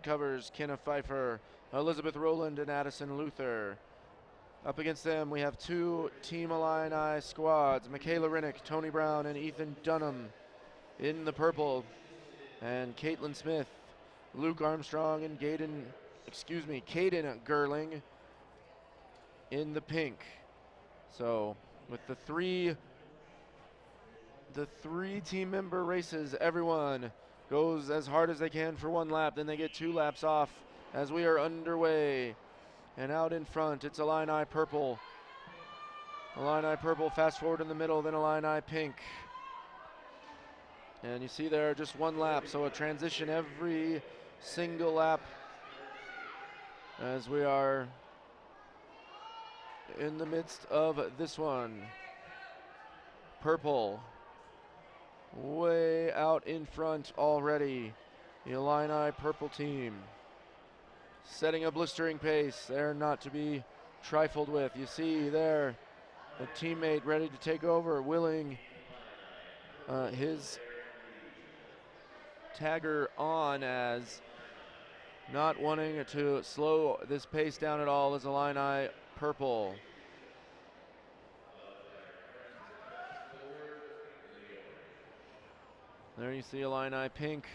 opposite covers, Kenna Pfeiffer, Elizabeth Rowland, and Addison Luther. Up against them, we have two Team Illini squads, Michaela Rinnick, Tony Brown, and Ethan Dunham in the purple, and Caitlin Smith, Luke Armstrong, and Caden Gerling in the pink. So with the three team member races, everyone goes as hard as they can for one lap, then they get 2 laps off as we are underway. And out in front, it's Illini purple. Illini purple fast forward in the middle, then Illini pink. And you see there just 1 lap, so a transition every single lap as we are in the midst of this one. Purple way out in front already. The Illini purple team setting a blistering pace. They're not to be trifled with. You see there a teammate ready to take over, willing his tagger on, as not wanting to slow this pace down at all is Illini purple. There you see Illini pink.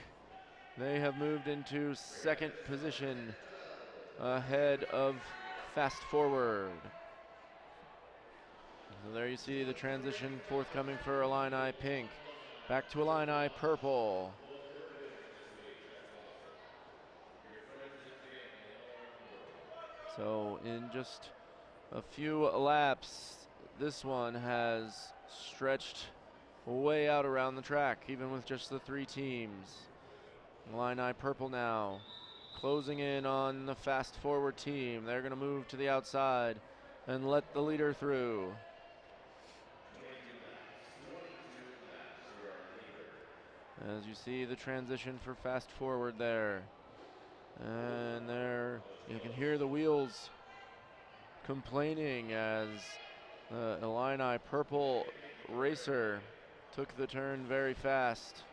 They have moved into second position ahead of fast forward. So there you see the transition forthcoming for Illini pink. Back to Illini purple. So in just a few laps, this one has stretched way out around the track, even with just the 3 teams. Illini purple now, closing in on the fast forward team. They're going to move to the outside and let the leader through. As you see the transition for fast forward there. And there you can hear the wheels complaining as the Illini purple racer took the turn very fast.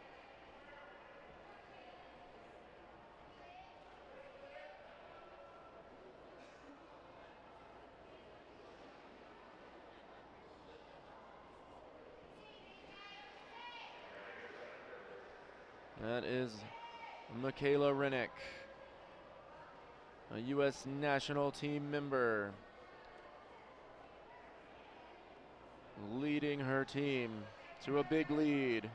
That is Michaela Rinnick, a U.S. national team member, leading her team to a big lead.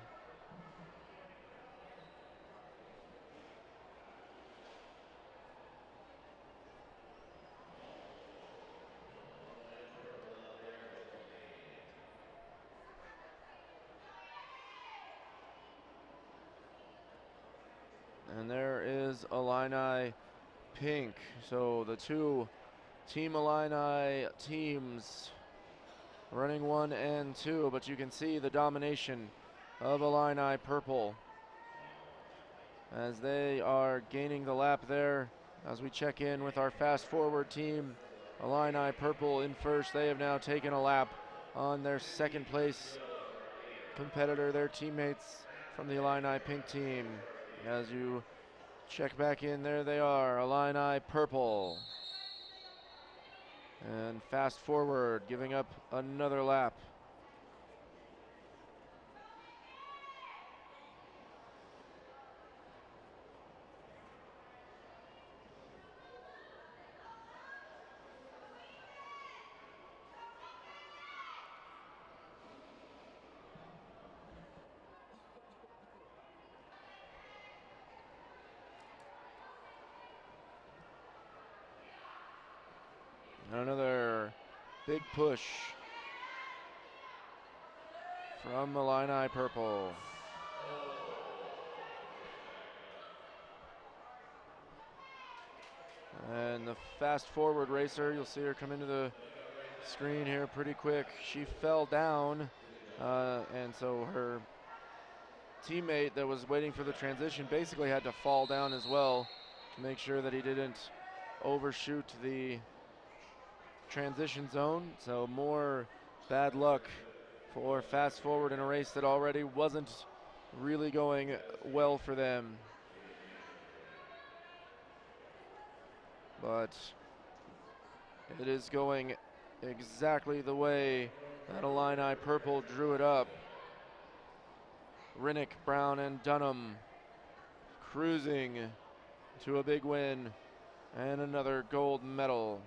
And there is Illini pink. So the 2 Team Illini teams running 1 and 2, but you can see the domination of Illini purple as they are gaining the lap there. As we check in with our fast forward team, Illini purple in first. They have now taken a lap on their second place competitor, their teammates from the Illini pink team. As you check back in, there they are, Illini purple. And fast forward, giving up another lap. Another big push from Illini purple. And the fast forward racer, you'll see her come into the screen here pretty quick. She fell down, and so her teammate that was waiting for the transition basically had to fall down as well to make sure that he didn't overshoot the transition zone. So more bad luck for fast forward in a race that already wasn't really going well for them. but it is going exactly the way that Illini Purple drew it up. Rinnick, Brown, and Dunham cruising to a big win and another gold medal.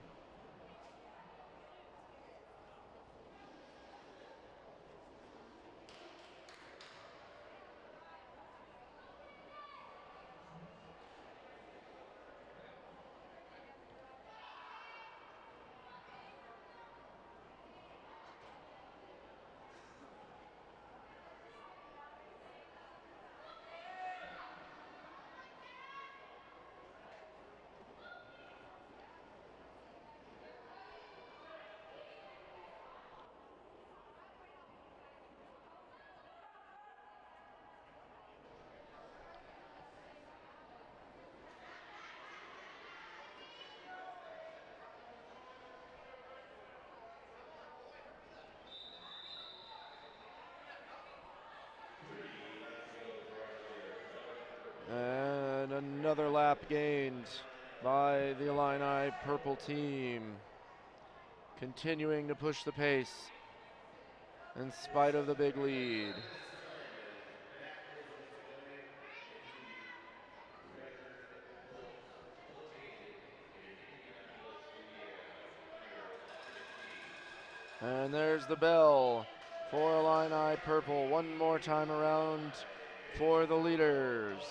And another lap gained by the Illini Purple team, continuing to push the pace in spite of the big lead. And there's the bell for Illini Purple. One more time around for the leaders.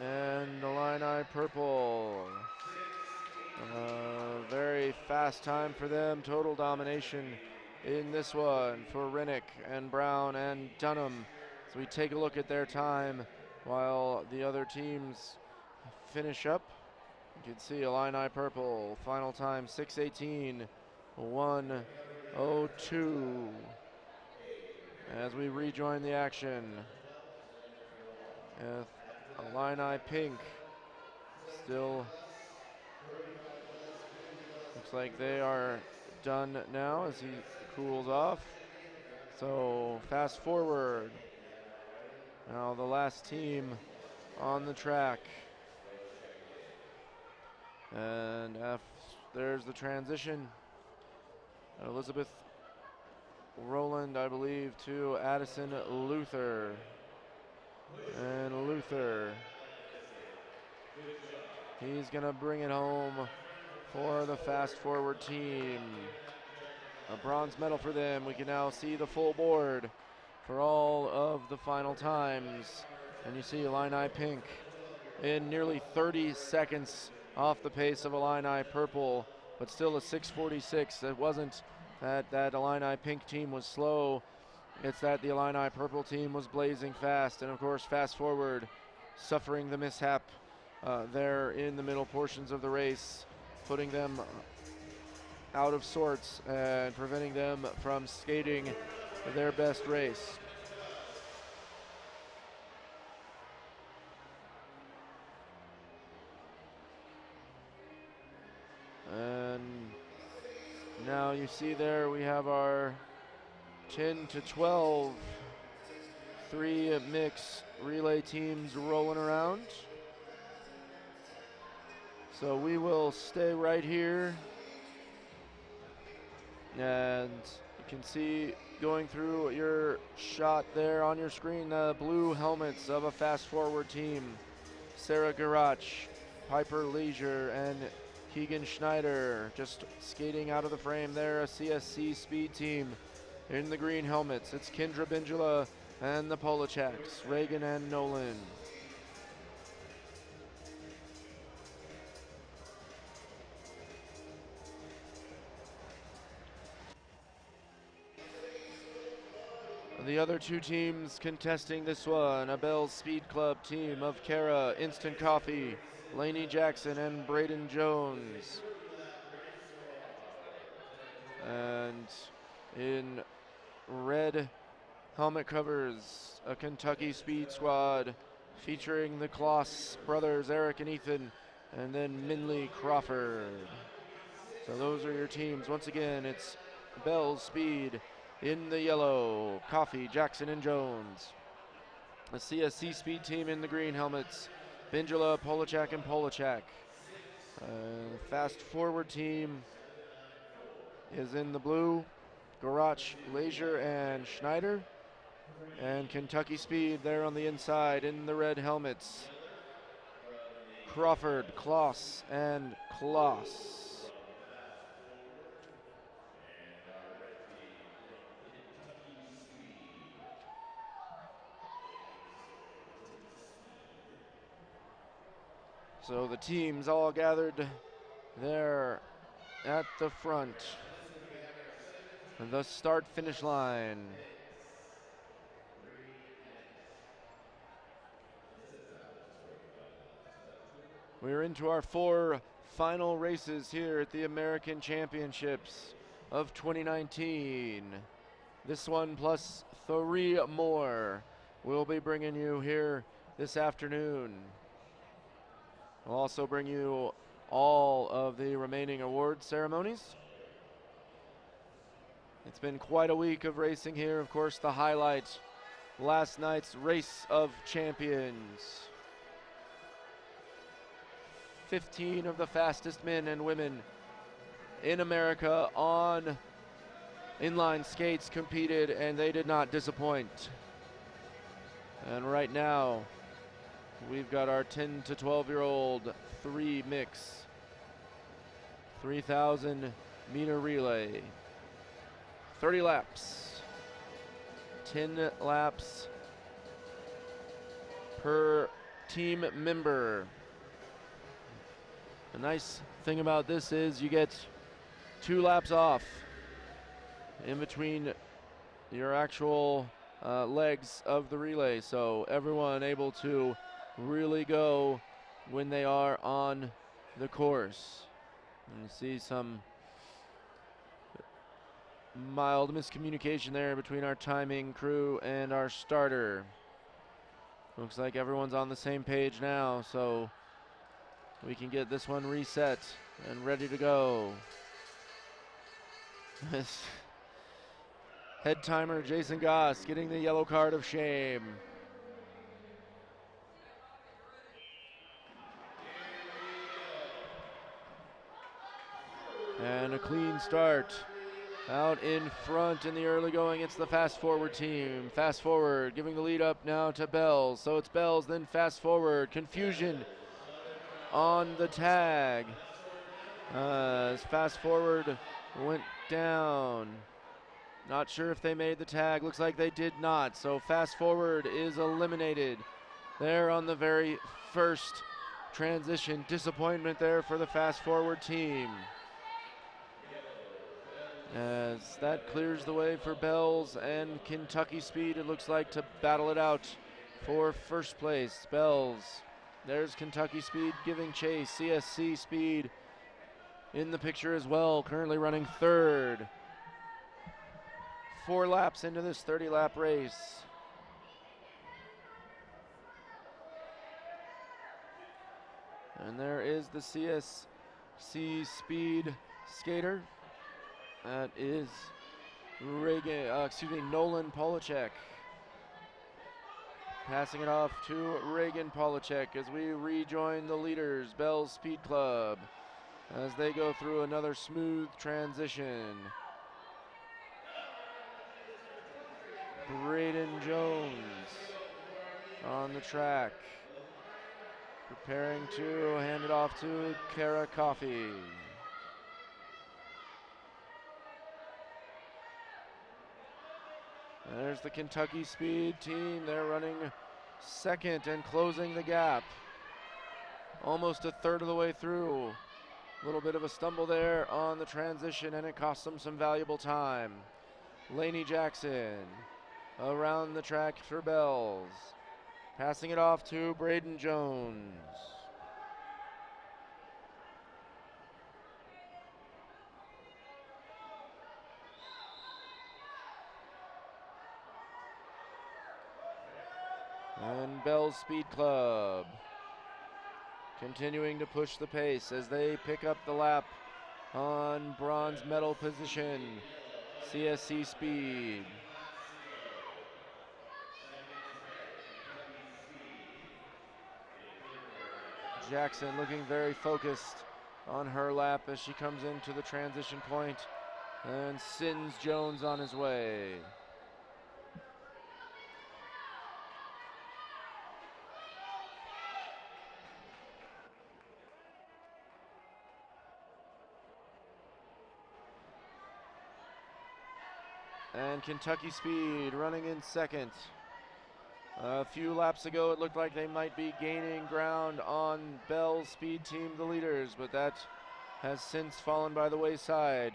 And Illini Purple, very fast time for them. Total domination in this one for Rinnick and Brown and Dunham. So we take a look at their time while the other teams finish up. You can see Illini Purple, final time 6:18, 1:02. As we rejoin the action, Illini Pink still looks like they are done now as he cools off. So fast forward, now the last team on the track. And there's the transition. Elizabeth Rowland, I believe, to Addison Luther. And Luther, he's going to bring it home for the fast forward team. A bronze medal for them. We can now see the full board for all of the final times. And you see Illini Pink in nearly 30 seconds off the pace of Illini Purple, but still a 6:46. It wasn't that Illini Pink team was slow. It's that the Illini Purple team was blazing fast. And of course, fast forward, suffering the mishap there in the middle portions of the race, putting them out of sorts and preventing them from skating their best race. And now you see there we have our 10 to 12 three mix relay teams rolling around. So we will stay right here, and you can see going through your shot there on your screen, the blue helmets of a fast forward team. Sarah Garach, Piper Leisure, and Keegan Schneider just skating out of the frame there, a CSC speed team. In the green helmets, it's Kendra Bingela and the Polachaks, Reagan and Nolan. The other two teams contesting this one, a Bell's Speed Club team of Kara Instant Coffee, Lainey Jackson, and Braden Jones. And in red helmet covers, a Kentucky Speed Squad featuring the Kloss brothers, Eric and Ethan, and then Minley Crawford. So those are your teams. Once again, it's Bell's Speed in the yellow, Coffee, Jackson, and Jones. The CSC Speed team in the green helmets. Bindula, Polachak, and Polachak. Fast forward team is in the blue. Garach, Leisure, and Schneider. And Kentucky Speed there on the inside in the red helmets. Crawford, Kloss, and Kloss. So the teams all gathered there at the front. The start-finish line. We're into our 4 final races here at the American Championships of 2019. This one plus 3 more we'll be bringing you here this afternoon. We'll also bring you all of the remaining award ceremonies. It's been quite a week of racing here. Of course, the highlight, last night's Race of Champions. 15 of the fastest men and women in America on inline skates competed, and they did not disappoint. And right now, we've got our 10 to 12-year-old 3 mix, 3,000 meter relay, 30 laps, 10 laps per team member. The nice thing about this is you get 2 laps off in between your actual legs of the relay, so everyone able to really go when they are on the course. And you see some mild miscommunication there between our timing crew and our starter. Looks like everyone's on the same page now, so we can get this one reset and ready to go. Head timer Jason Goss getting the yellow card of shame. And a clean start. Out in front in the early going, it's the fast forward team. Fast forward giving the lead up now to Bells. So it's Bells, then fast forward. Confusion on the tag. As fast forward went down. Not sure if they made the tag. Looks like they did not. So fast forward is eliminated there on the very first transition. Disappointment there for the fast forward team. As that clears the way for Bells and Kentucky Speed, it looks like, to battle it out for first place. Bells, there's Kentucky Speed giving chase. CSC Speed in the picture as well, currently running third. 4 laps into this 30-lap race. And there is the CSC Speed skater. That is Nolan Polachek. Passing it off to Reagan Polachek as we rejoin the leaders, Bell's Speed Club, as they go through another smooth transition. Braden Jones on the track, preparing to hand it off to Kara Coffey. There's the Kentucky Speed team. They're running second and closing the gap. Almost a third of the way through. A little bit of a stumble there on the transition, and it cost them some valuable time. Laney Jackson around the track for Bells. Passing it off to Braden Jones. And Bell's Speed Club continuing to push the pace as they pick up the lap on bronze medal position. CSC Speed. Jackson looking very focused on her lap as she comes into the transition point and sends Jones on his way. And Kentucky Speed running in second. A few laps ago, it looked like they might be gaining ground on Bell's Speed Team, the leaders, but that has since fallen by the wayside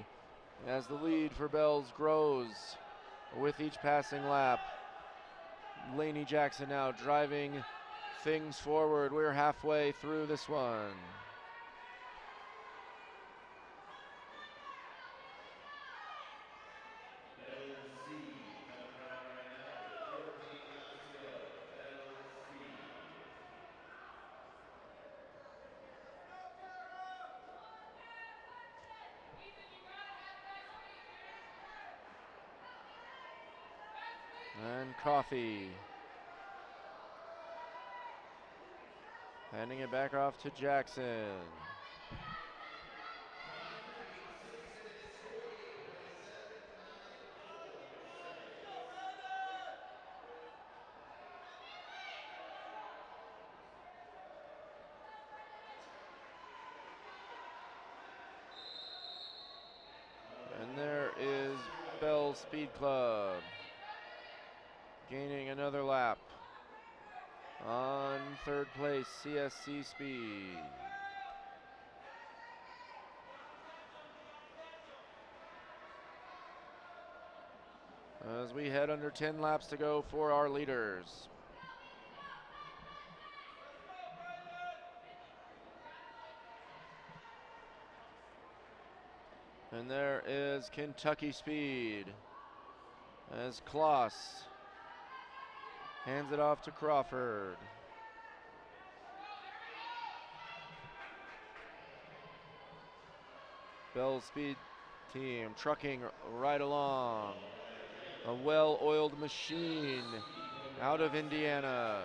as the lead for Bell's grows with each passing lap. Lainey Jackson now driving things forward. We're halfway through this one. And Coffee handing it back off to Jackson. And there is Bell Speed Club gaining another lap. On third place, CSC Speed. As we head under 10 laps to go for our leaders. And there is Kentucky Speed as Kloss hands it off to Crawford. Bell Speed Team trucking right along. A well-oiled machine out of Indiana.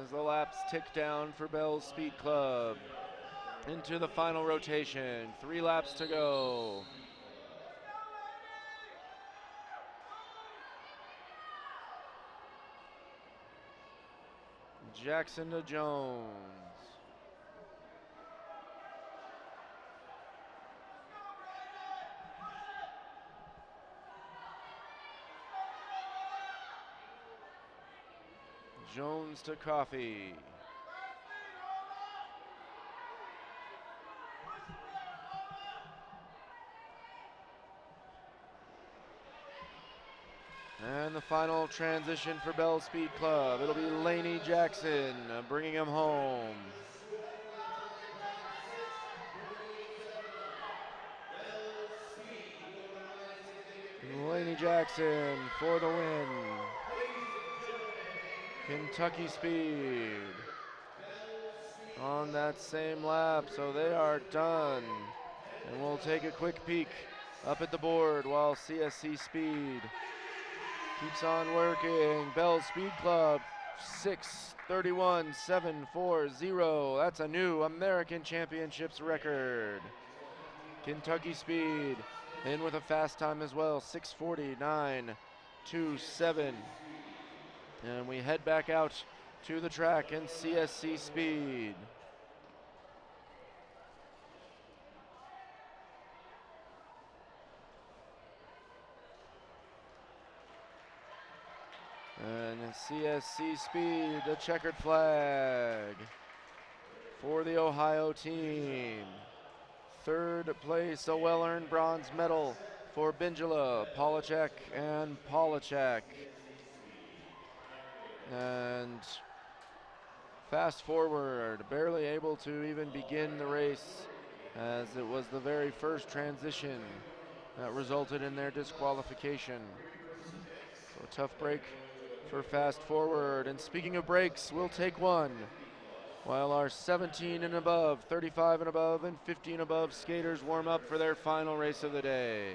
As the laps tick down for Bell's Speed Club into the final rotation. 3 laps to go. Jackson to Jones. Jones to Coffee. And the final transition for Bell Speed Club. It'll be Lainey Jackson bringing him home. Lainey Jackson for the win. Kentucky Speed on that same lap, so they are done. And we'll take a quick peek up at the board while CSC Speed keeps on working. Bell Speed Club 6:31.740. That's a new American Championships record. Kentucky Speed in with a fast time as well, 6:49.27. And we head back out to the track in CSC Speed. And CSC Speed, the checkered flag for the Ohio team. Third place, a well-earned bronze medal for Bindula, Polachek and Polachek. And fast forward, barely able to even begin the race, as it was the very first transition that resulted in their disqualification. So a tough break for fast forward. And speaking of breaks, we'll take one while our 17 and above, 35 and above, and 50 and above skaters warm up for their final race of the day.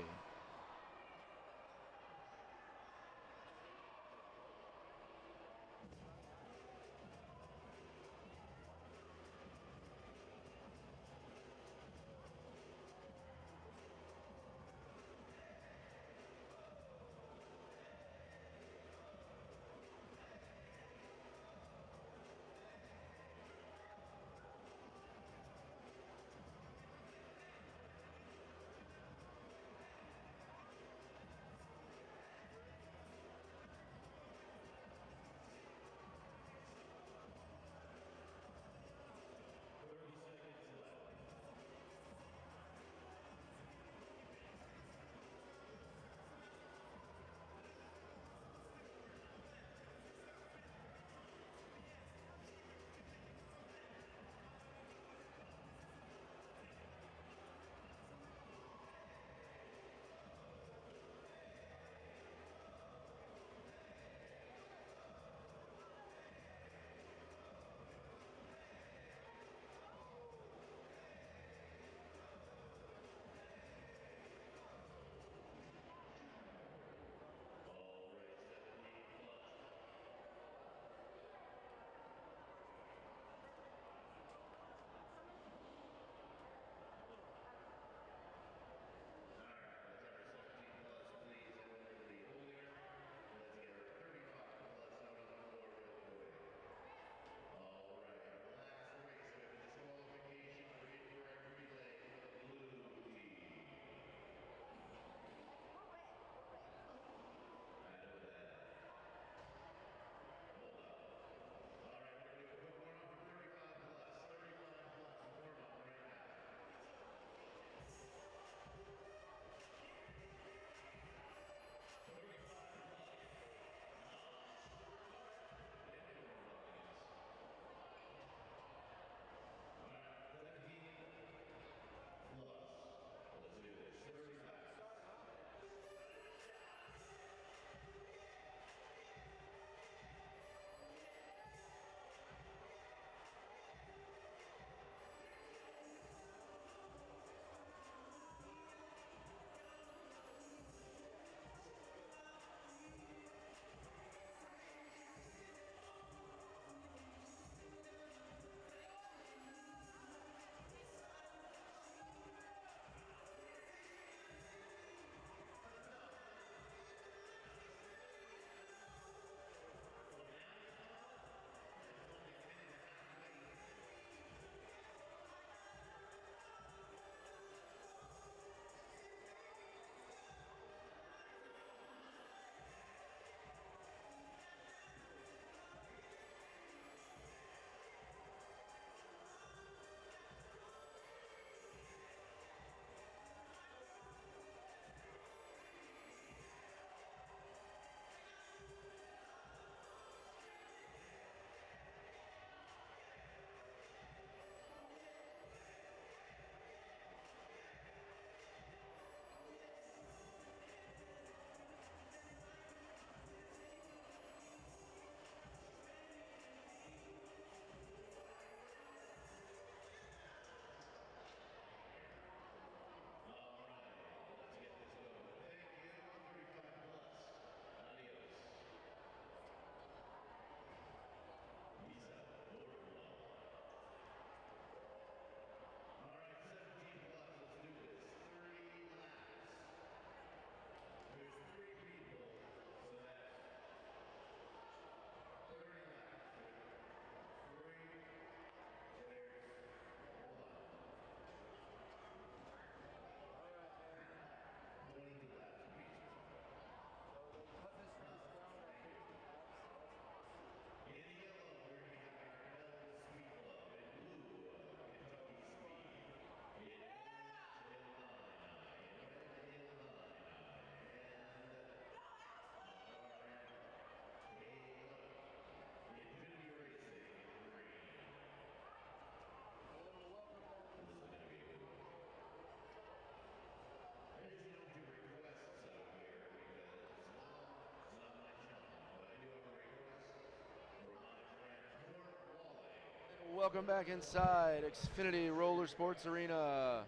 welcome back inside Xfinity Roller Sports Arena.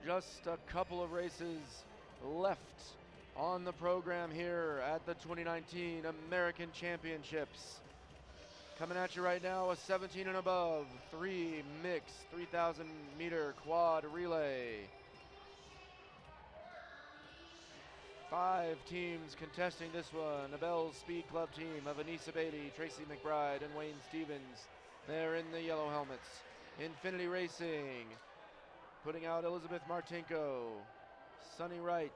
Just a couple of races left on the program here at the 2019 American Championships. Coming at you right now, a 17 and above, 3 mixed 3,000 meter quad relay. 5 teams contesting this one. The Bell's Speed Club team of Anissa Beatty, Tracy McBride, and Wayne Stevens. They're in the yellow helmets. Infinity Racing, putting out Elizabeth Martinko, Sunny Wright,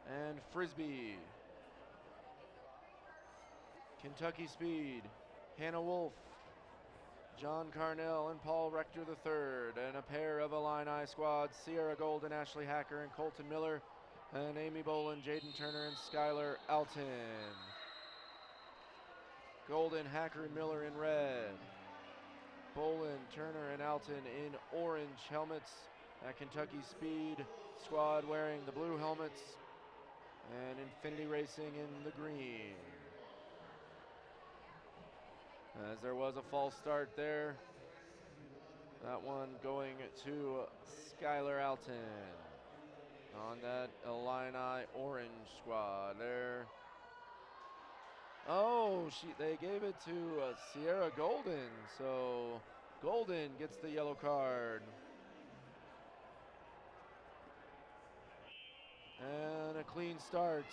and Frisbee. Kentucky Speed, Hannah Wolf, John Carnell and Paul Rector III, and a pair of Illini squads, Sierra Golden, Ashley Hacker, and Colton Miller, and Amy Boland, Jaden Turner, and Skylar Alton. Golden, Hacker, and Miller in red. Boland, Turner, and Alton in orange helmets. That Kentucky Speed squad wearing the blue helmets, and Infinity Racing in the green. As there was a false start there. That one going to Skylar Alton on that Illini orange squad there. Oh, they gave it to Sierra Golden, so Golden gets the yellow card. And a clean start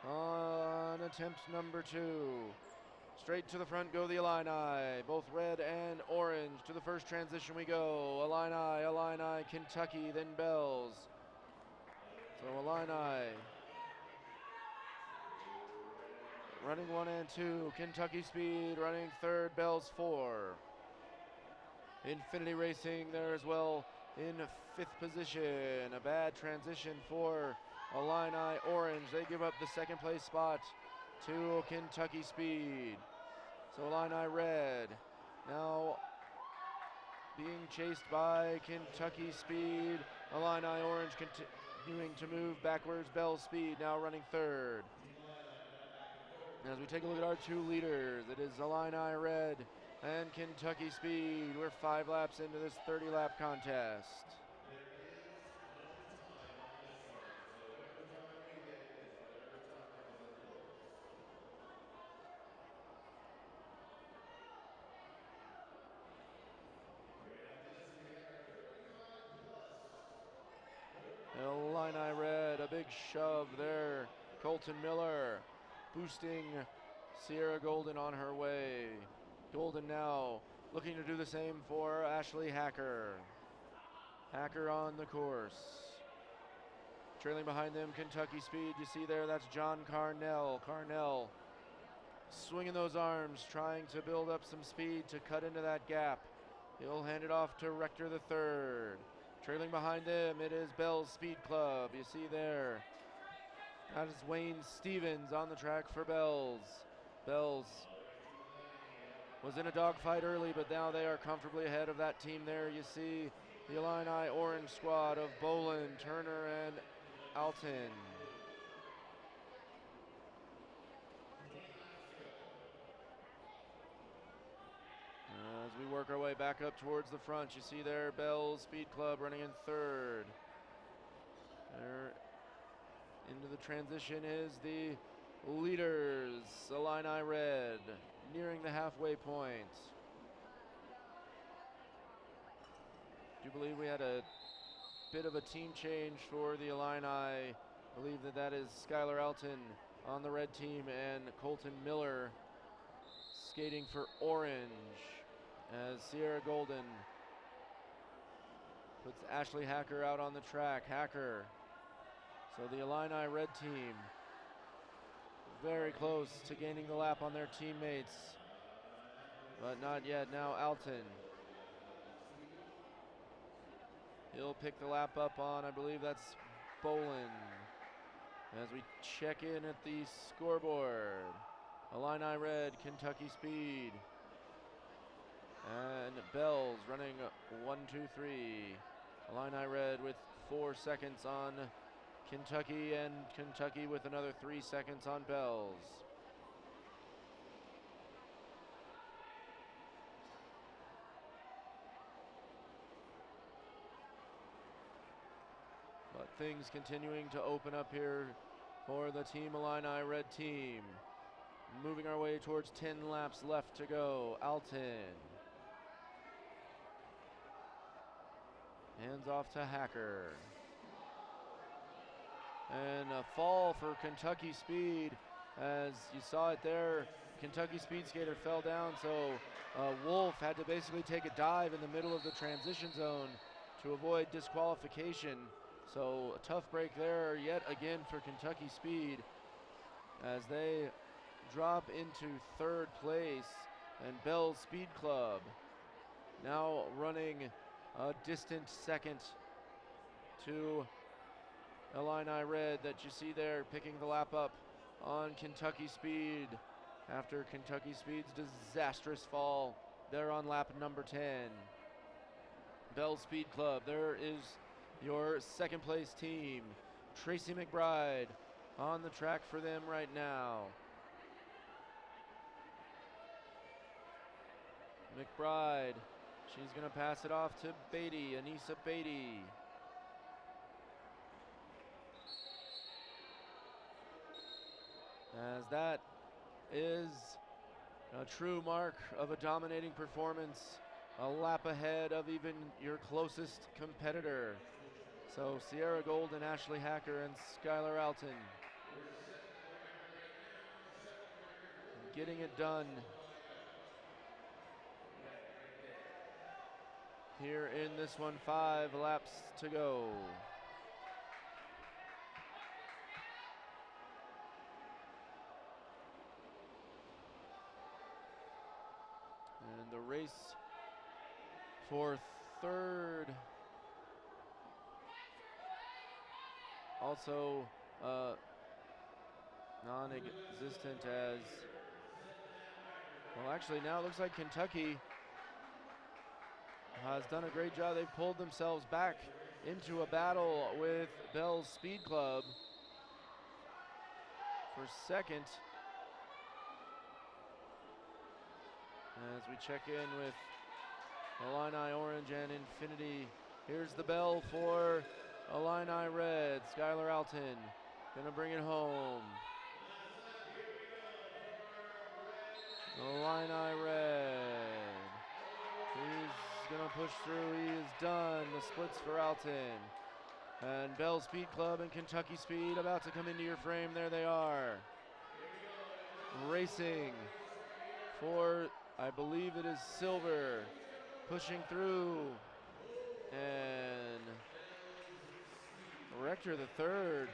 on attempt number 2. Straight to the front go the Illini, both red and orange. To the first transition we go. Illini, Kentucky, then Bells. So Illini running 1 and 2. Kentucky Speed running 3rd, Bells 4. Infinity Racing there as well in 5th position. A bad transition for Illini orange. They give up the 2nd place spot to Kentucky Speed. So Illini red now being chased by Kentucky Speed. Illini orange continuing to move backwards. Bell Speed now running 3rd. As we take a look at our 2 leaders, it is Illini red and Kentucky Speed. We're 5 laps into this 30-lap contest. Illini red, a big shove there. Colton Miller boosting Sierra Golden on her way. Golden now looking to do the same for Ashley Hacker. Hacker on the course. Trailing behind them, Kentucky Speed. You see there, that's John Carnell. Carnell swinging those arms, trying to build up some speed to cut into that gap. He'll hand it off to Rector III. Trailing behind them, it is Bell's Speed Club. You see there, that is Wayne Stevens on the track for Bells. Bells was in a dogfight early, but now they are comfortably ahead of that team there. You see the Illini orange squad of Boland, Turner, and Alton. As we work our way back up towards the front, you see there Bell's Speed Club running in 3rd. There into the transition is the leaders, Illini red, nearing the halfway point. Do believe we had a bit of a team change for the Illini. I believe that is Skylar Alton on the red team and Colton Miller skating for orange, as Sierra Golden puts Ashley Hacker out on the track. Hacker, so the Illini red team very close to gaining the lap on their teammates, but not yet. Now Alton, he'll pick the lap up on, I believe that's Boland. As we check in at the scoreboard, Illini red, Kentucky Speed, and Bells running 1, 2, 3. Illini red with 4 seconds on Kentucky, and Kentucky with another 3 seconds on Bells. things continuing to open up here for the Team Illini red team. Moving our way towards 10 laps left to go. Alton. Hands off to Hacker. And a fall for Kentucky Speed. As you saw it there, Kentucky Speed skater fell down, so Wolf had to basically take a dive in the middle of the transition zone to avoid disqualification. So a tough break there yet again for Kentucky Speed as they drop into third place. And Bell's Speed Club now running a distant second to Illini Red that you see there picking the lap up on Kentucky Speed after Kentucky Speed's disastrous fall there on lap number 10. Bell Speed Club, there is your second place team. Tracy McBride on the track for them right now. McBride, she's gonna pass it off to Beatty, Anissa Beatty. As that is a true mark of a dominating performance, a lap ahead of even your closest competitor. So Sierra Golden, Ashley Hacker, and Skylar Alton getting it done here in this one. 5 laps to go. And the race for third also non-existent as, well, actually now it looks like Kentucky has done a great job. They've pulled themselves back into a battle with Bell's Speed Club for second. As we check in with Illini Orange and Infinity. Here's the bell for Illini Red. Skylar Alton gonna bring it home. Illini Red. He's gonna push through. He is done. The splits for Alton. And Bell Speed Club and Kentucky Speed about to come into your frame. There they are. Racing for, I believe it is silver. Pushing through. And Rector the third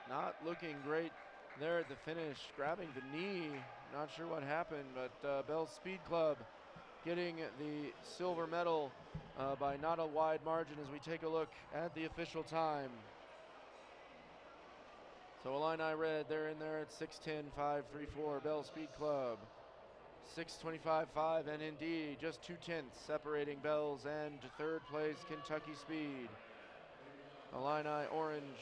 not looking great there at the finish, grabbing the knee. Not sure what happened, but Bell Speed Club getting the silver medal by not a wide margin as we take a look at the official time. So Illini Red, they're in there at 6:10.534. Bell Speed Club 6:25.5, and indeed just 2/10 separating Bells and third place Kentucky Speed. Illini Orange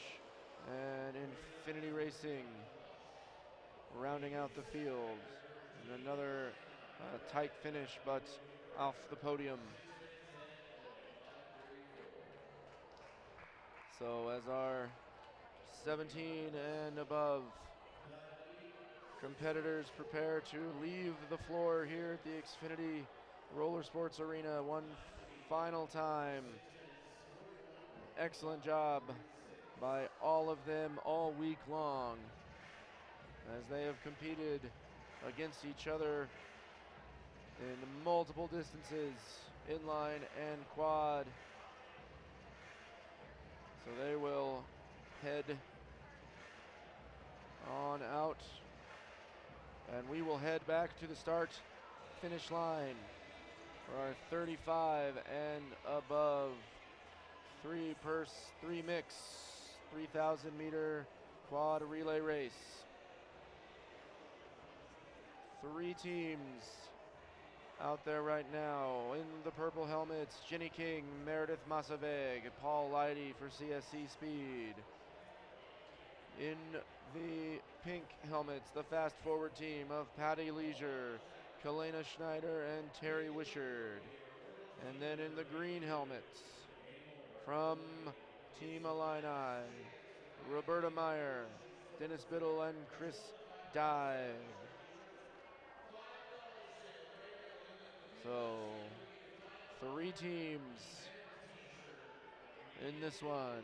and Infinity Racing rounding out the field. And another tight finish, but off the podium. So as our 17 and above competitors prepare to leave the floor here at the Xfinity Roller Sports Arena one final time. Excellent job by all of them all week long as they have competed against each other in multiple distances, inline and quad. So they will head on out, and we will head back to the start finish line for our 35 and above three mix 3,000 meter quad relay race. 3 teams out there right now. In the purple helmets, Jenny King, Meredith Masaveg, Paul Leidy for CSC Speed. In the pink helmets, the fast forward team of Patty Leisure, Kalena Schneider, and Terry Wishard. And then in the green helmets, from Team Illini, Roberta Meyer, Dennis Biddle, and Chris Dye. So 3 teams in this one.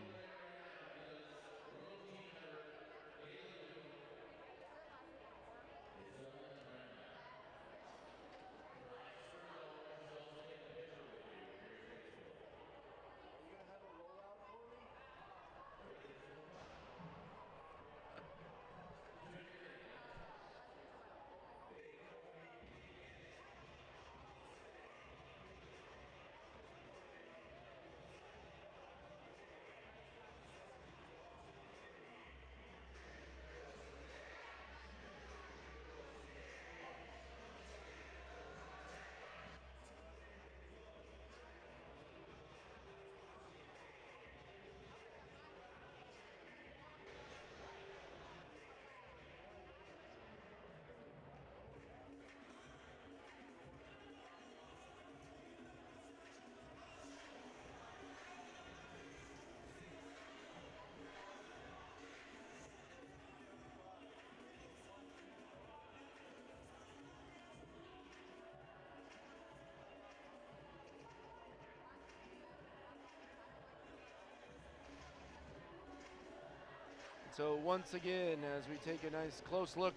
So once again, as we take a nice close look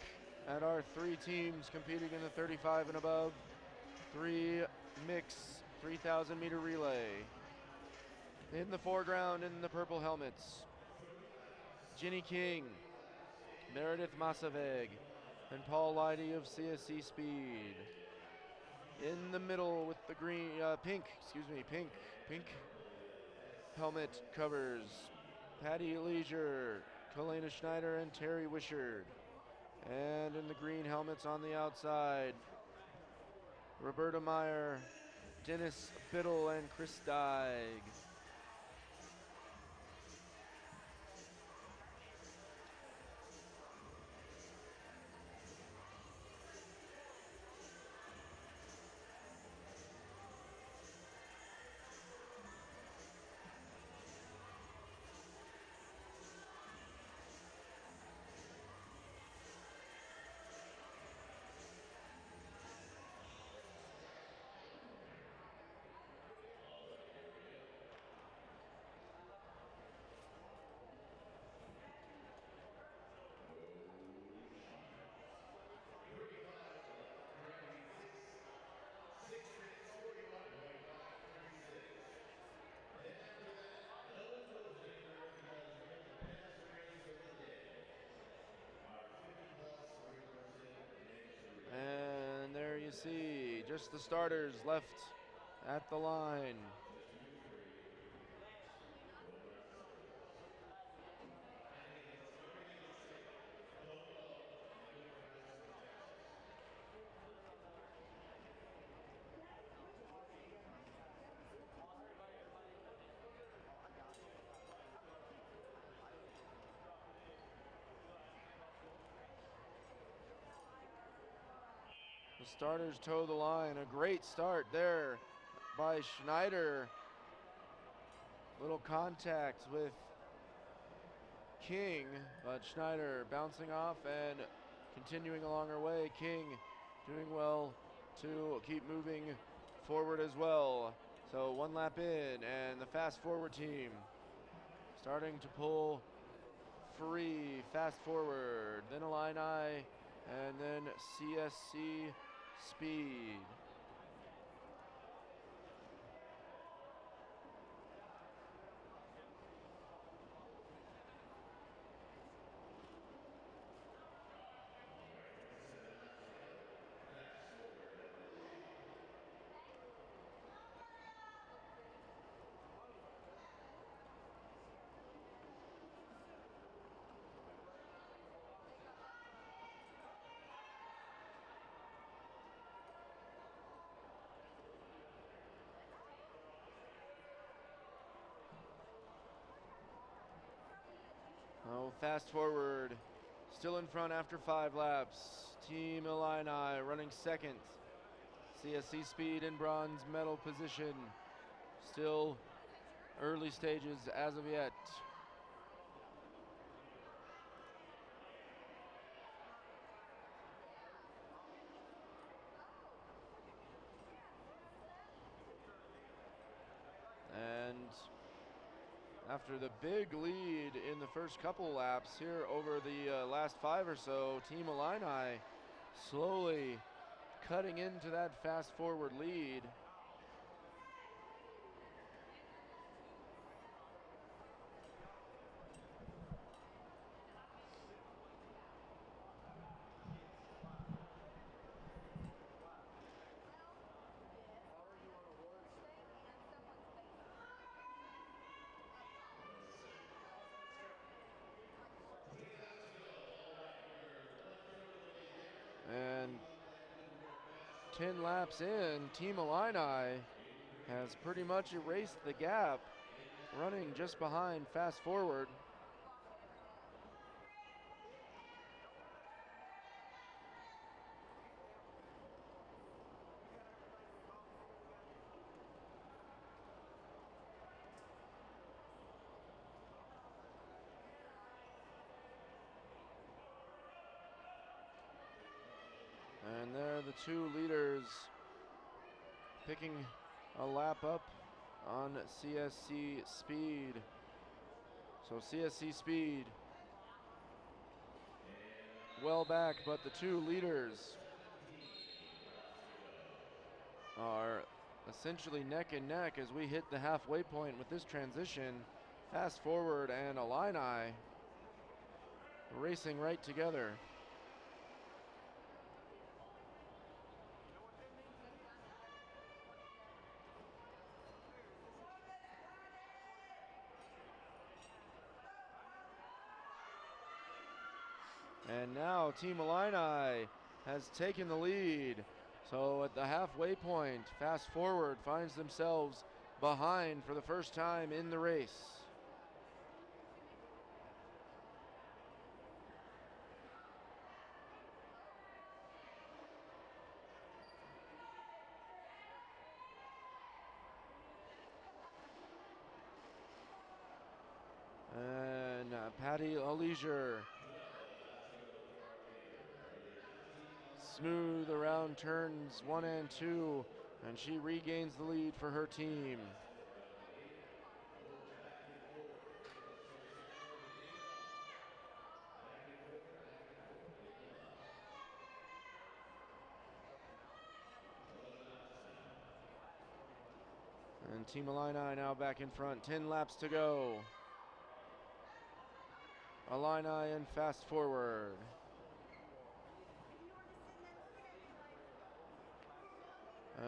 at our 3 teams competing in the 35 and above 3 mix 3,000 meter relay. In the foreground in the purple helmets, Ginny King, Meredith Masaveg, and Paul Leidy of CSC Speed. In the middle with the pink helmet covers, Patty Leisure, Kalena Schneider, and Terry Wishard. And in the green helmets on the outside, Roberta Meyer, Dennis Biddle, and Chris Dyke. And there you see just the starters left at the line. The starters toe the line. A great start there by Schneider. Little contact with King, but Schneider bouncing off and continuing along her way. King doing well to keep moving forward as well. So 1 lap in, and the fast forward team starting to pull free, fast forward, then Illini, and then CSC Speed. Oh, fast forward, still in front after 5 laps. Team Illini running second. CSC Speed in bronze medal position. Still early stages as of yet. And after the big lead in the first couple laps here over the last 5 or so, Team Illini slowly cutting into that fast forward lead. And 10 laps in, Team Illini has pretty much erased the gap, running just behind Fast Forward. And there the two leaders picking a lap up on CSC Speed. So CSC Speed well back, but the two leaders are essentially neck and neck as we hit the halfway point with this transition. Fast Forward and Illini racing right together. And now Team Illini has taken the lead. So at the halfway point, Fast Forward finds themselves behind for the first time in the race. And Patty Leisure smooth around turns 1 and 2, and she regains the lead for her team. And Team Illini now back in front, 10 laps to go. Illini and Fast Forward.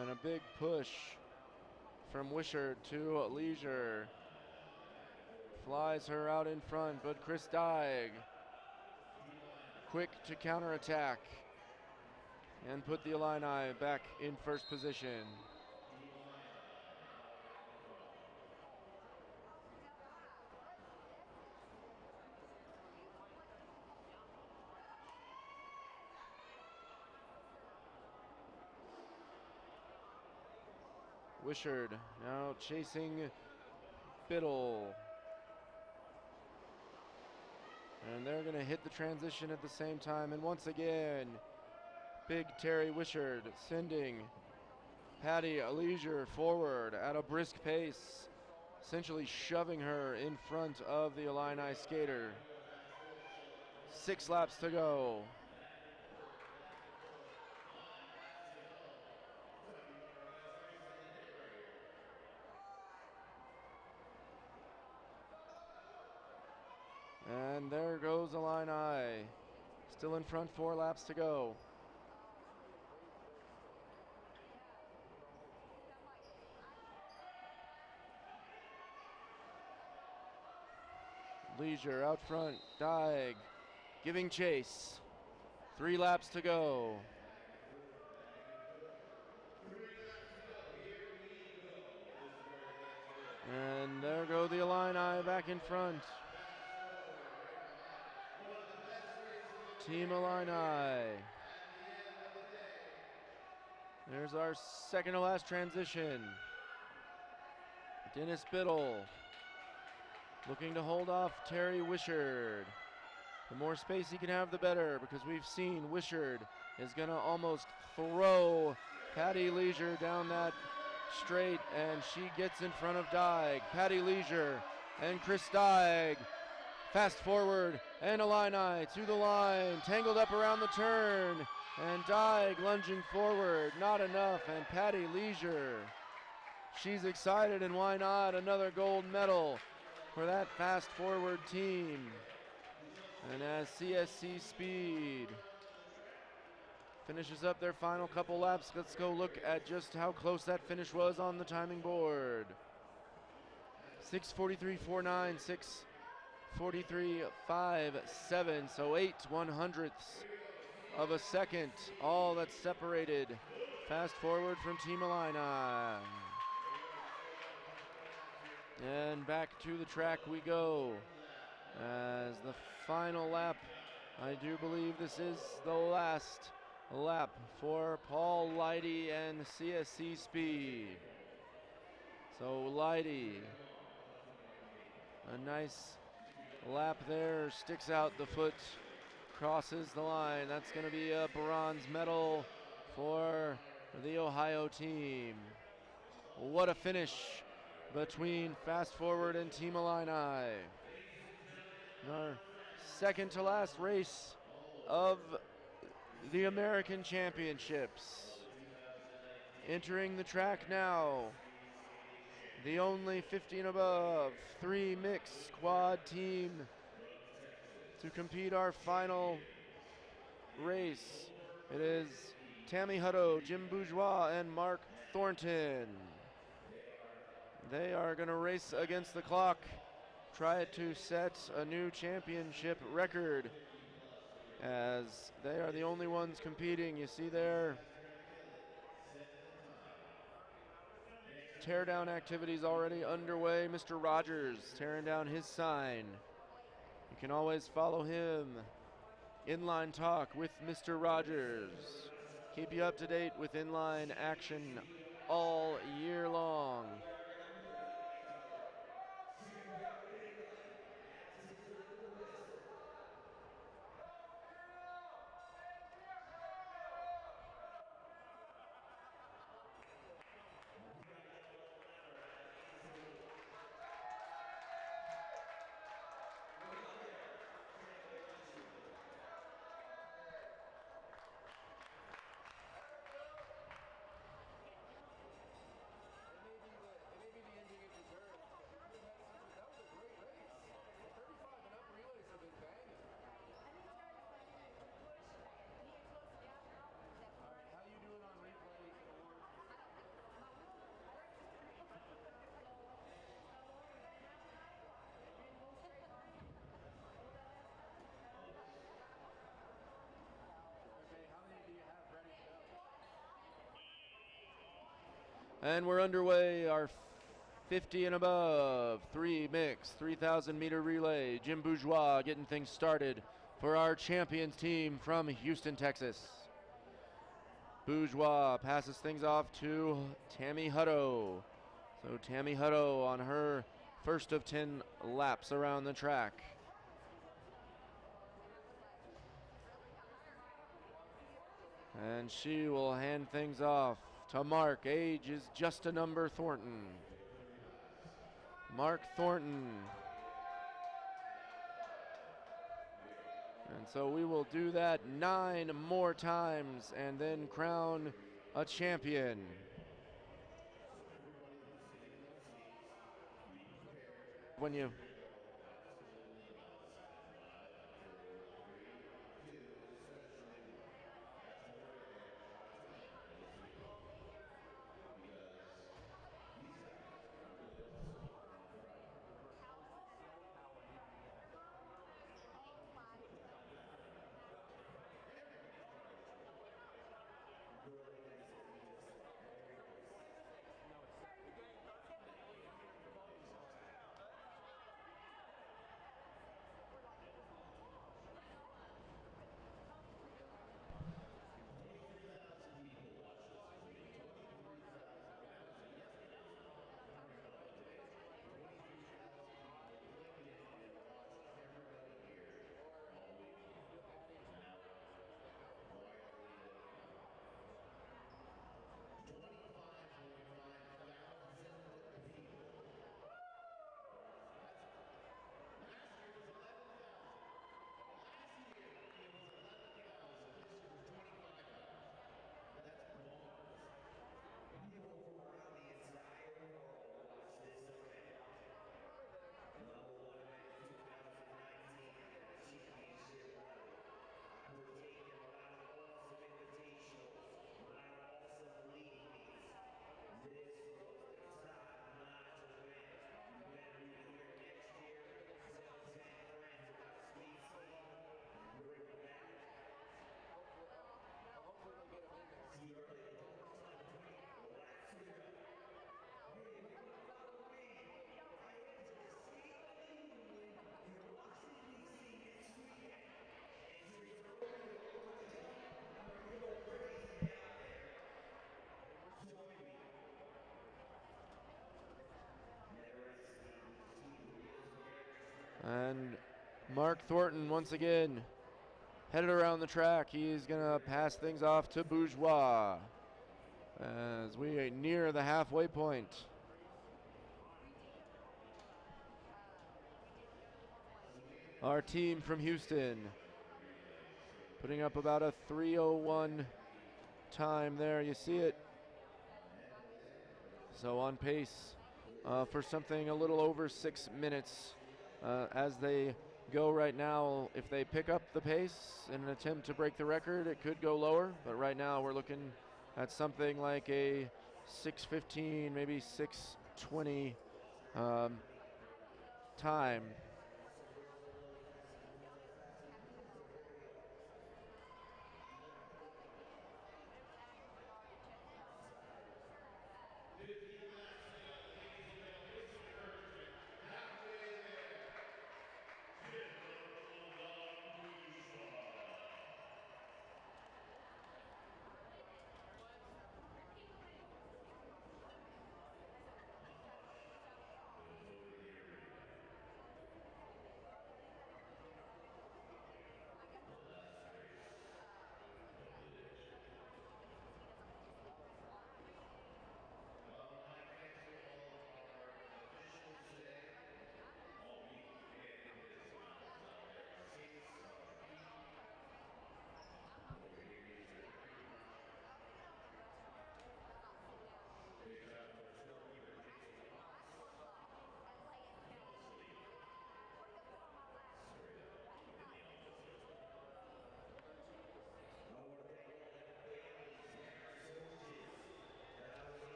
And a big push from Wishart to Leisure. Flies her out in front, but Chris Dyke quick to counterattack and put the Illini back in first position. Wishart now chasing Biddle. And they're going to hit the transition at the same time. And once again, big Terry Wishart sending Patty Leisure forward at a brisk pace, essentially shoving her in front of the Illini skater. 6 laps to go. And there goes Illini, still in front, 4 laps to go. Leisure out front, Dyke giving chase. 3 laps to go. And there go the Illini back in front. Team Illini. There's our second to last transition. Dennis Biddle looking to hold off Terry Wishard. The more space he can have, the better, because we've seen Wishard is going to almost throw Patty Leisure down that straight, and she gets in front of Dyke. Patty Leisure and Chris Dyke. Fast forward, and Illini to the line, tangled up around the turn, and Dyke lunging forward, not enough, and Patty Leisure. She's excited, and why not? Another gold medal for that fast forward team. And as CSC Speed finishes up their final couple laps, let's go look at just how close that finish was on the timing board. 6:43.49, 6:43.57, so 8/100ths of a second, all that's separated fast forward from Team Illini. And back to the track we go as the final lap. I do believe this is the last lap for Paul Leidy and CSC Speed. So Leidy, a nice lap there, sticks out the foot, crosses the line. That's going to be a bronze medal for the Ohio team. What a finish between Fast Forward and Team Illini. Our second to last race of the American Championships. Entering the track now, the only 50 and above 3 mixed quad team to compete our final race. It is Tammy Hutto, Jim Bourgeois, and Mark Thornton. They are going to race against the clock, try to set a new championship record, as they are the only ones competing. You see there, teardown activities already underway. Mr. Rogers tearing down his sign. You can always follow him. Inline Talk with Mr. Rogers. Keep you up to date with inline action all year long. And we're underway, our 50 and above 3 mix 3,000 meter relay. Jim Bourgeois getting things started for our champions team from Houston, Texas. Bourgeois passes things off to Tammy Hutto. So Tammy Hutto on her first of 10 laps around the track. And she will hand things off to Mark. Age is just a number, Thornton. Mark Thornton. And so we will do that 9 more times and then crown a champion. When you And Mark Thornton once again headed around the track. He's going to pass things off to Bourgeois as we are near the halfway point. Our team from Houston putting up about a 3:01 time there. You see it. So on pace for something a little over 6 minutes as they go right now. If they pick up the pace in an attempt to break the record, it could go lower. But right now we're looking at something like a 6:15, maybe 6:20 time.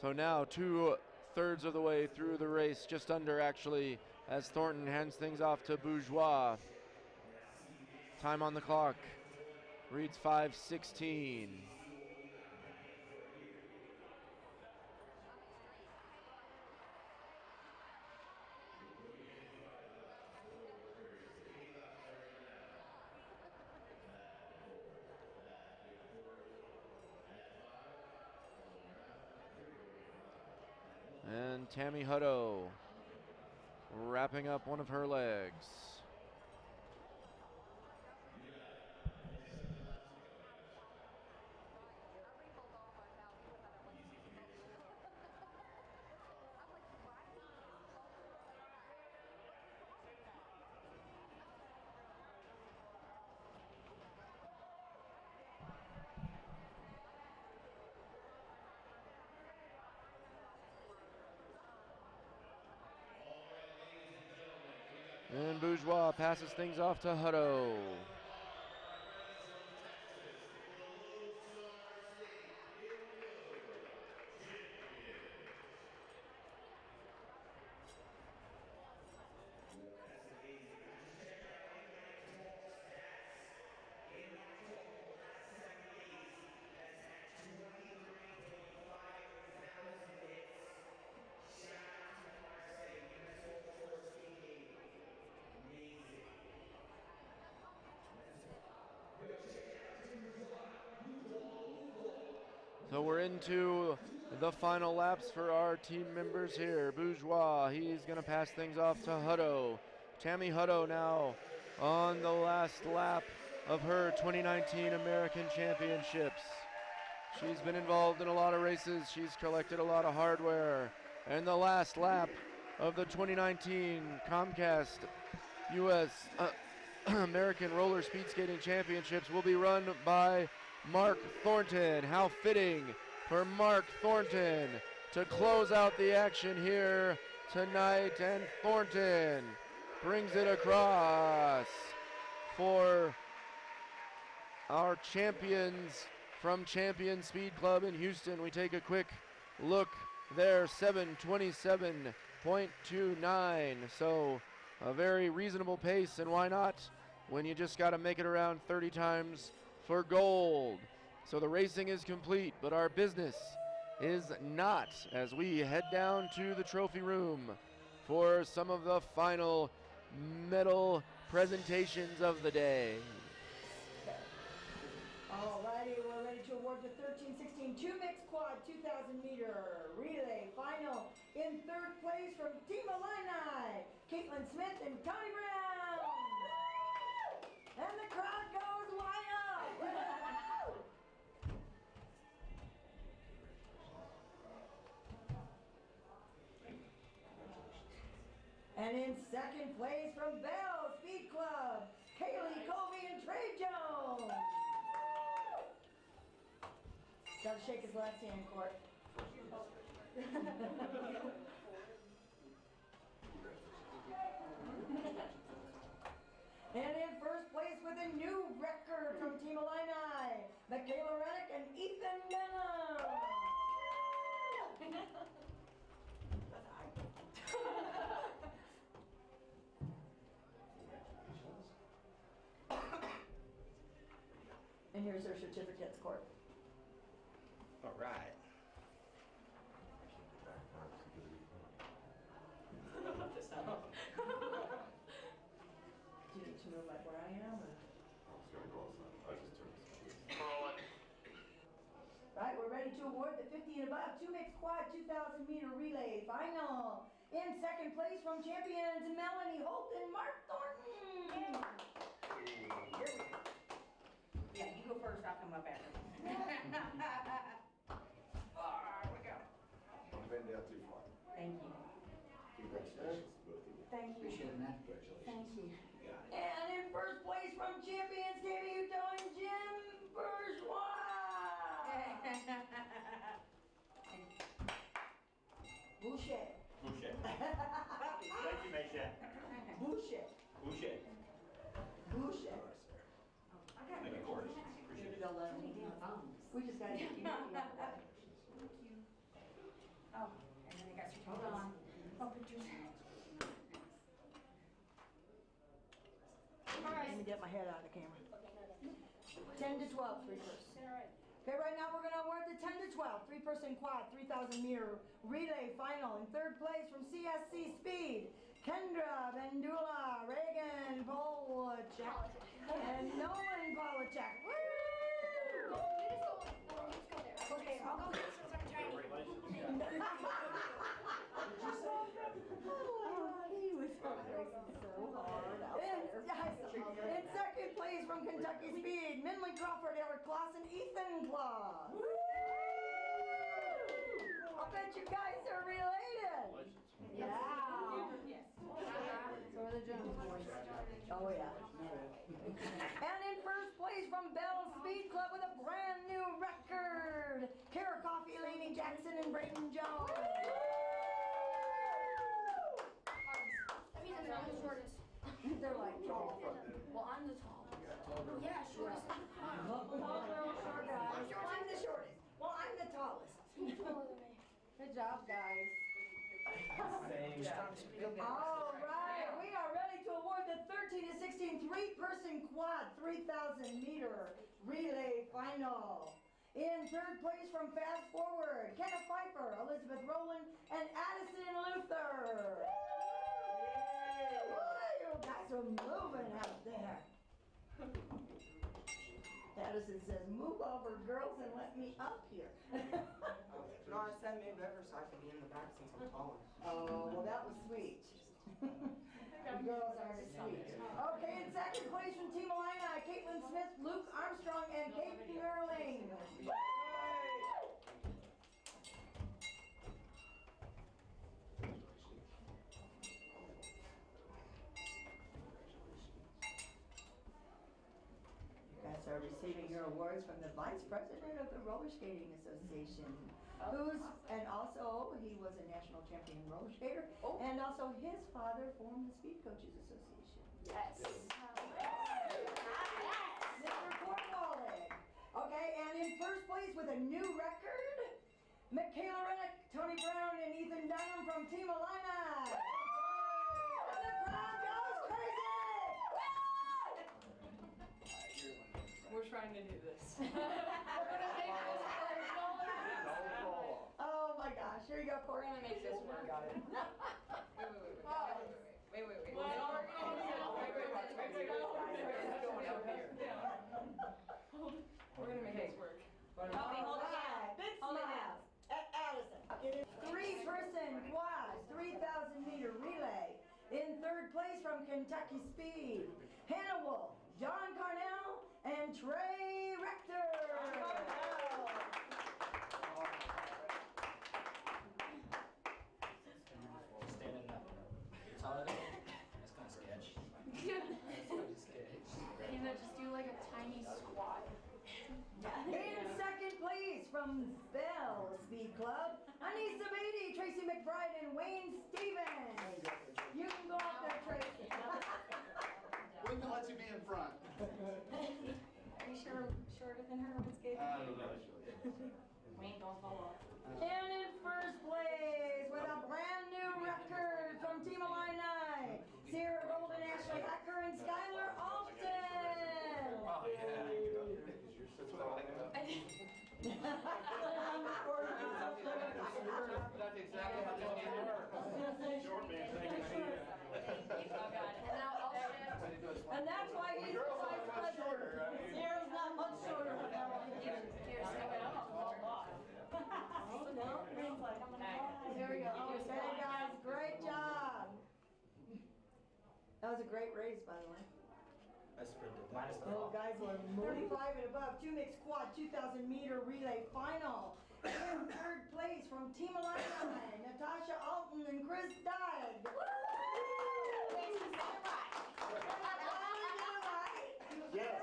So now 2/3 of the way through the race, just under actually, as Thornton hands things off to Bourgeois. Time on the clock reads 5:16. And Tammy Hutto wrapping up one of her legs. And Bourgeois passes things off to Hutto. So we're into the final laps for our team members here. Bourgeois, he's going to pass things off to Hutto. Tammy Hutto now on the last lap of her 2019 American Championships. She's been involved in a lot of races. She's collected a lot of hardware. And the last lap of the 2019 Comcast U.S. American Roller Speed Skating Championships will be run by Mark Thornton. How fitting for Mark Thornton to close out the action here tonight. And Thornton brings it across for our champions from Champion Speed Club in Houston. We take a quick look there, 7:27.29. So a very reasonable pace, and why not when you just got to make it around 30 times for gold. So the racing is complete, but our business is not, as we head down to the trophy room for some of the final medal presentations of the day. Alrighty, we're ready to award the 13-16 2-mix quad 2,000 meter relay final. In third place from Team Illini, Caitlin Smith and Tony Brown. And the crowd goes wild. And in second place from Bell Speed Club, Kaylee Colby and Trey Jones. Gotta shake his left hand, Court. And in first place with a new record from Team Illini, Michaela Rennick and Ethan Denham. And here's their certificates, Court. All right. Do you need to move like where I am? Right, we're ready to award the 50 and above 2-mix quad 2,000 meter relay final. In second place from champions Melanie Holt and Mark Thornton. Here we go. Yeah, you go first, I'll come up after. Here we go. Don't bend down too far. Thank you. Congratulations to both of you. Thank you. Appreciate it, man. Congratulations. Thank you. You got it. And in first place from champions Tammy Uto and Jim Bourgeois. Boucher. Boucher. Thank you, Maisha. Boucher. Boucher. Boucher. Thank you, Corey. Appreciate it. Don't let him. We just gotta get you. Oh, and then I got your hold on. Oh, pictures. Let me get my head out of the camera. 10 to 12, three-person. Okay, right now we're gonna award the 10 to 12 three-person quad 3,000 meter relay final. In third place from CSC Speed, Kendra Vendula, Reagan Polachek, and Nolan Polachek. Woo! Okay, I'll go get since I'm trying to. He was working so hard out there. In second place from Kentucky Speed, Minley Crawford, Eric Kloss, and Ethan Kloss. I'll bet you guys are related. Yeah. Yes. So are the Jones boys. Oh yeah. And in first place from Bell Speed Club with a brand new record, Kara Coffey, Lainey Jackson, and Brayden Jones. That means I'm the shortest. They're like tall. Well, I'm the tallest. Yeah, shortest. Short guys. I'm the shortest. Well, I'm the tallest. You're taller than me. Good job, guys. All right, we are ready to award the 13 to 16 three-person quad 3,000 meter relay final. In third place from Fast Forward, Kenneth Pfeiffer, Elizabeth Rowland, and Addison Luther. Boy, you guys are moving out there. Addison says, move over, girls, and let me up here. No, I said move over so I can be in the back since I'm taller. Oh, well, that was sweet. The girls are sweet. Okay, in second place from Team Illini, Caitlin Smith, Luke Armstrong, and Kate Nerling. You guys are receiving your awards from the Vice President of the Roller Skating Association. And also he was a national champion roller skater, and also his father formed the Speed Coaches Association. Yes. Mr. Cornwallis. Okay, and in first place with a new record, Michaela Rennick, Tony Brown, and Ethan Dunham from Team Illini. And the crowd goes crazy! We're trying to do this. We're gonna make this personal. Here you go, Corey. We're gonna make this work. Got it. Wait. We're gonna make this work. Alright, big smile. Addison. Three-person quad, 3,000-meter relay. In third place from Kentucky Speed, Hannah Wolf, John Carnell, and Trey Rector. Standing up. Solid. That's kind of sketch. Hannah, just do like a tiny squat. In second place from Bell Speed Club, Anissa Beatty, Tracy McBride, and Wayne Stevens. You can go up there, Tracy. Wouldn't let you be in front. Are you shorter than her with skating? Wayne, don't fall off. And in first place with a brand new record from Team Illini, Sarah Golden, Ashley Hacker, and Skylar Alton. Oh, yeah. That's what I like about it. That's exactly how this game works. Short man, thank you. And now I'll shift. And that's why he's the vice president. Sarah's not much shorter than that one. Here, stick it up. There we go. Okay, guys, great job. That was a great race, by the way. I sprinted. Minus the Oh, fall. guys, we're 35 and above. 2 mixed quad, 2,000-meter relay final. In third place from Team Illini, Natasha Alton and Chris Dyke. Yes.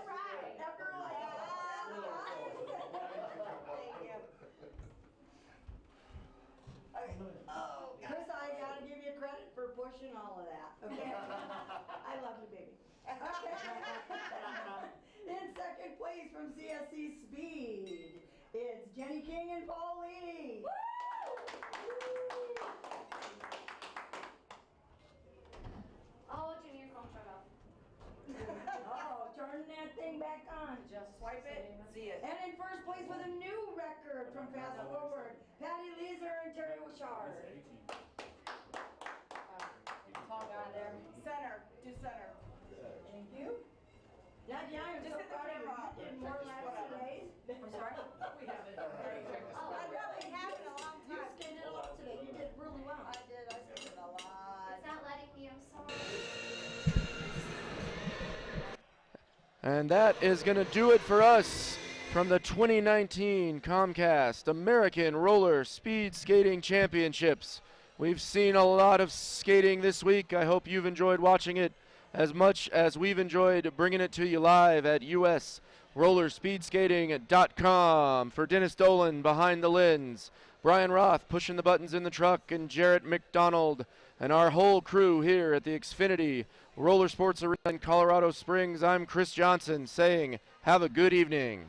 After all, oh, Chris, I gotta give you credit for pushing all of that. Okay, I love you, baby. Okay. In second place from CSC Speed, it's Jenny King and Paul Leedy. I'll let you in your phone shut off. Oh, turn that thing back on. Just swipe it, see it. And in first place with a new record from Fast Forward, Patty Leeser and Terry Wishard. Tall guy there. Center, do center. Thank you. Yeah, I'm Just so hit the proud of you. camera. You did more Just laps whatever. today. I'm sorry? We have it. I really haven't in a long You time. skated a lot today. You did really well. I did, I skated a lot. It's not letting me. I'm sorry. And that is going to do it for us from the 2019 Comcast American Roller Speed Skating Championships. We've seen a lot of skating this week. I hope you've enjoyed watching it as much as we've enjoyed bringing it to you live at usrollerspeedskating.com. For Dennis Dolan behind the lens, Brian Roth pushing the buttons in the truck, and Jarrett McDonald and our whole crew here at the Xfinity Roller Sports Arena in Colorado Springs, I'm Chris Johnson saying have a good evening.